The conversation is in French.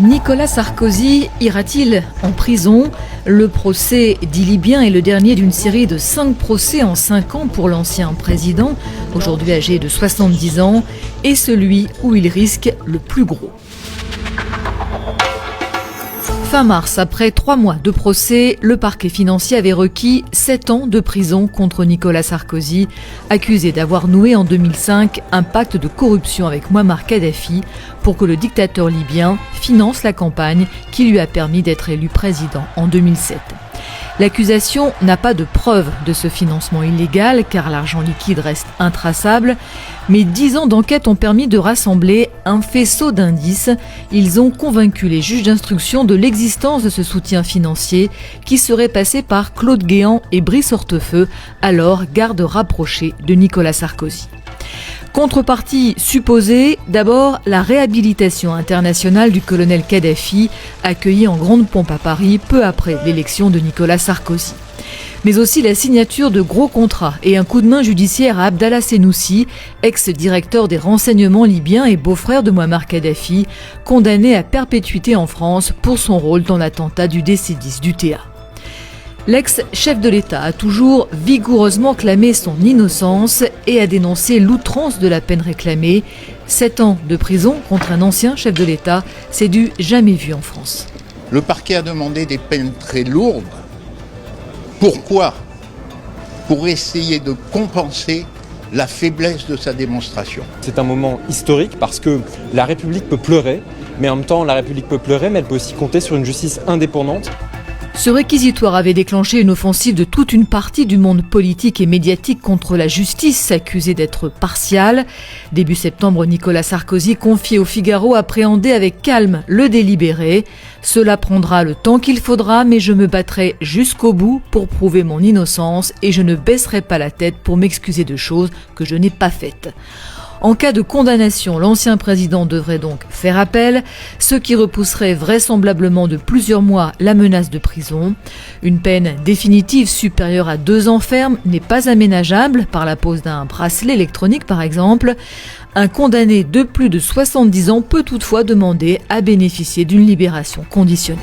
Nicolas Sarkozy ira-t-il en prison ? Le procès dit libyen est le dernier d'une série de 5 procès en 5 ans pour l'ancien président, aujourd'hui âgé de 70 ans, et celui où il risque le plus gros. Fin mars, après 3 mois de procès, le parquet financier avait requis 7 ans de prison contre Nicolas Sarkozy, accusé d'avoir noué en 2005 un pacte de corruption avec Mouammar Kadhafi pour que le dictateur libyen finance la campagne qui lui a permis d'être élu président en 2007. L'accusation n'a pas de preuve de ce financement illégal car l'argent liquide reste intraçable, mais 10 ans d'enquête ont permis de rassembler un faisceau d'indices. Ils ont convaincu les juges d'instruction de l'existence de ce soutien financier qui serait passé par Claude Guéant et Brice Hortefeux, alors garde rapprochés de Nicolas Sarkozy. Contrepartie supposée, d'abord la réhabilitation internationale du colonel Kadhafi, accueilli en grande pompe à Paris peu après l'élection de Nicolas Sarkozy. Mais aussi la signature de gros contrats et un coup de main judiciaire à Abdallah Senoussi, ex-directeur des renseignements libyens et beau-frère de Mouammar Kadhafi, condamné à perpétuité en France pour son rôle dans l'attentat du DC-10 d'UTA. L'ex-chef de l'État a toujours vigoureusement clamé son innocence et a dénoncé l'outrance de la peine réclamée. 7 ans de prison contre un ancien chef de l'État, c'est du jamais vu en France. Le parquet a demandé des peines très lourdes. Pourquoi ? Pour essayer de compenser la faiblesse de sa démonstration. C'est un moment historique parce que la République peut pleurer, mais en même temps la République peut pleurer, mais elle peut aussi compter sur une justice indépendante. Ce réquisitoire avait déclenché une offensive de toute une partie du monde politique et médiatique contre la justice, accusée d'être partiale. Début septembre, Nicolas Sarkozy confiait au Figaro appréhender avec calme le délibéré. Cela prendra le temps qu'il faudra, mais je me battrai jusqu'au bout pour prouver mon innocence et je ne baisserai pas la tête pour m'excuser de choses que je n'ai pas faites. En cas de condamnation, l'ancien président devrait donc faire appel, ce qui repousserait vraisemblablement de plusieurs mois la menace de prison. Une peine définitive supérieure à 2 ans ferme n'est pas aménageable par la pose d'un bracelet électronique par exemple. Un condamné de plus de 70 ans peut toutefois demander à bénéficier d'une libération conditionnelle.